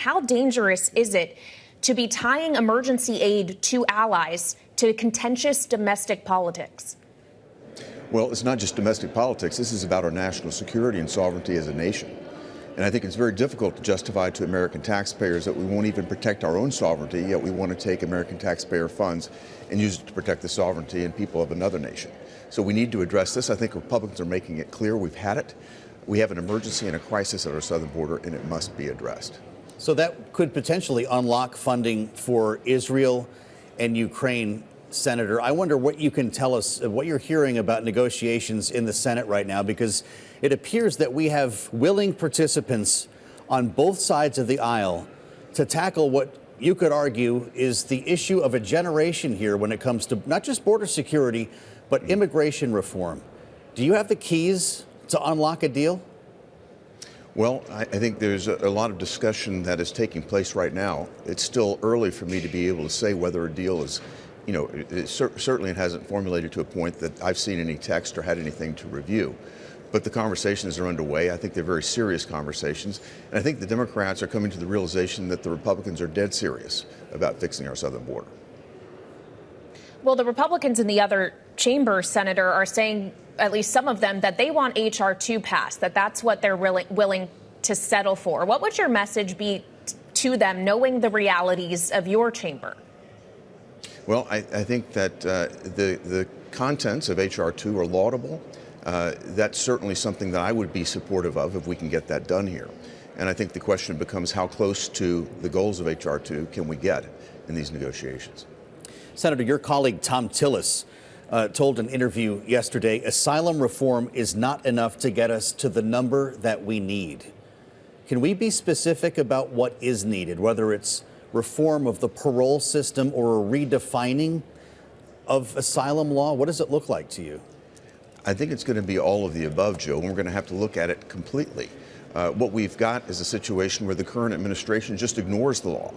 how dangerous is it to be tying emergency aid to allies to contentious domestic politics? Well, it's not just domestic politics. This is about our national security and sovereignty as a nation. And I think it's very difficult to justify to American taxpayers that we won't even protect our own sovereignty, yet we want to take American taxpayer funds and use it to protect the sovereignty and people of another nation. So we need to address this. I think Republicans are making it clear we've had it. We have an emergency and a crisis at our southern border, and it must be addressed. So that could potentially unlock funding for Israel and Ukraine. Senator, I wonder what you can tell us, what you're hearing about negotiations in the Senate right now, because it appears that we have willing participants on both sides of the aisle to tackle what you could argue is the issue of a generation here when it comes to not just border security, but immigration reform. Do you have the keys to unlock a deal? Well, I think there's a lot of discussion that is taking place right now. It's still early for me to be able to say whether a deal is, certainly it hasn't formulated to a point that I've seen any text or had anything to review. But the conversations are underway. I think they're very serious conversations. And I think the Democrats are coming to the realization that the Republicans are dead serious about fixing our southern border. Well, the Republicans in the other chamber, Senator, are saying, at least some of them, that they want H.R. 2 passed, that's what they're willing to settle for. What would your message be to them, knowing the realities of your chamber? Well, I think that the contents of H.R. 2 are laudable. That's certainly something that I would be supportive of if we can get that done here. And I think the question becomes how close to the goals of H.R. 2 can we get in these negotiations? Senator, your colleague Tom Tillis told an interview yesterday, asylum reform is not enough to get us to the number that we need. Can we be specific about what is needed, whether it's reform of the parole system or a redefining of asylum law? What does it look like to you? I think it's going to be all of the above, Joe, and we're going to have to look at it completely. What we've got is a situation where the current administration just ignores the law.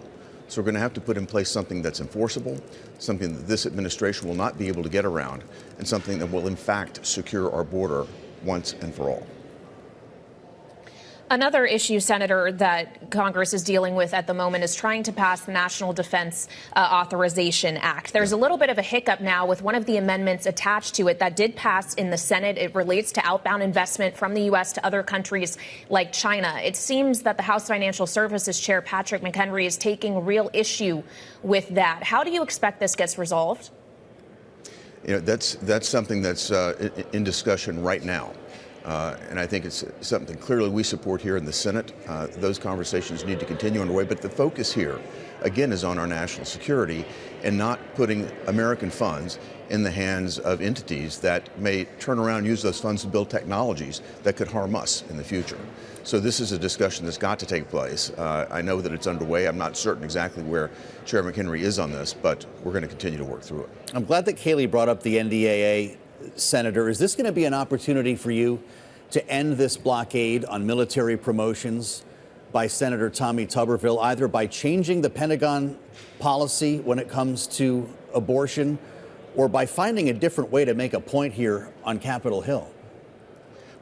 So we're going to have to put in place something that's enforceable, something that this administration will not be able to get around, and something that will, in fact, secure our border once and for all. Another issue, Senator, that Congress is dealing with at the moment is trying to pass the National Defense Authorization Act. There's a little bit of a hiccup now with one of the amendments attached to it that did pass in the Senate. It relates to outbound investment from the U.S. to other countries like China. It seems that the House Financial Services Chair, Patrick McHenry, is taking real issue with that. How do you expect this gets resolved? That's something that's in discussion right now. And I think it's something clearly we support here in the Senate. Those conversations need to continue underway. But the focus here, again, is on our national security and not putting American funds in the hands of entities that may turn around and use those funds to build technologies that could harm us in the future. So this is a discussion that's got to take place. I know that it's underway. I'm not certain exactly where Chair McHenry is on this, but we're going to continue to work through it. I'm glad that Kailey brought up the NDAA. Senator, is this going to be an opportunity for you to end this blockade on military promotions by Senator Tommy Tuberville, either by changing the Pentagon policy when it comes to abortion or by finding a different way to make a point here on Capitol Hill?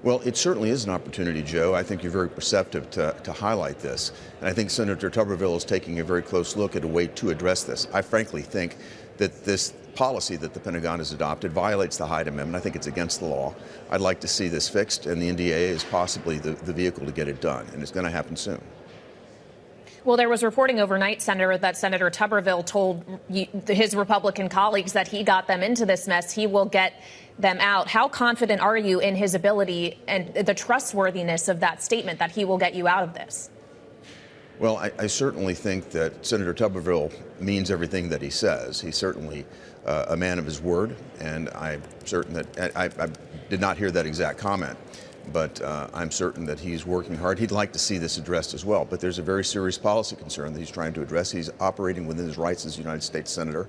Well, it certainly is an opportunity, Joe. I think you're very perceptive to highlight this. And I think Senator Tuberville is taking a very close look at a way to address this. I frankly think that this policy that the Pentagon has adopted violates the Hyde Amendment. I think it's against the law. I'd like to see this fixed, and the NDAA is possibly the vehicle to get it done, and it's going to happen soon. Well, there was reporting overnight, Senator, that Senator Tuberville told his Republican colleagues that he got them into this mess. He will get them out. How confident are you in his ability and the trustworthiness of that statement that he will get you out of this? Well, I certainly think that Senator Tuberville means everything that he says. He's certainly a man of his word, and I'm certain that I did not hear that exact comment, but I'm certain that he's working hard. He'd like to see this addressed as well, but there's a very serious policy concern that he's trying to address. He's operating within his rights as a United States Senator.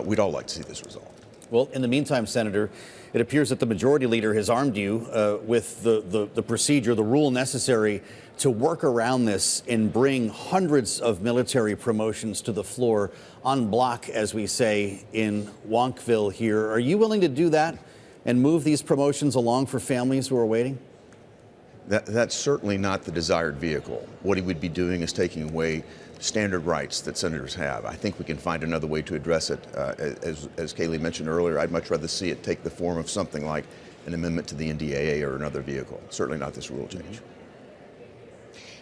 We'd all like to see this resolved. Well, in the meantime, Senator, it appears that the majority leader has armed you with the procedure, the rule necessary to work around this and bring hundreds of military promotions to the floor en bloc, as we say in Wonkville here. Are you willing to do that and move these promotions along for families who are waiting? That's certainly not the desired vehicle. What he would be doing is taking away standard rights that senators have. I think we can find another way to address it. As Kailey mentioned earlier, I'd much rather see it take the form of something like an amendment to the NDAA or another vehicle, certainly not this rule change.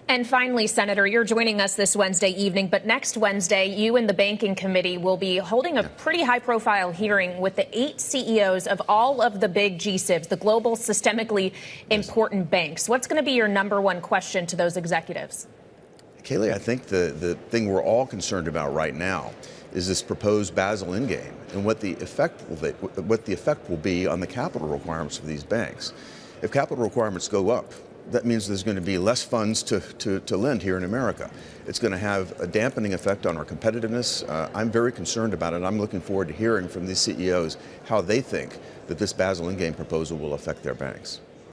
And finally, Senator, you're joining us this Wednesday evening, but next Wednesday, you and the Banking Committee will be holding a pretty high-profile hearing with the 8 CEOs of all of the big GSIBs, the global systemically important banks. What's going to be your number one question to those executives? Kailey, I think the thing we're all concerned about right now is this proposed Basel endgame and what the effect will be on the capital requirements of these banks. If capital requirements go up, that means there's going to be less funds to lend here in America. It's going to have a dampening effect on our competitiveness. I'm very concerned about it. I'm looking forward to hearing from these CEOs how they think that this Basel endgame proposal will affect their banks.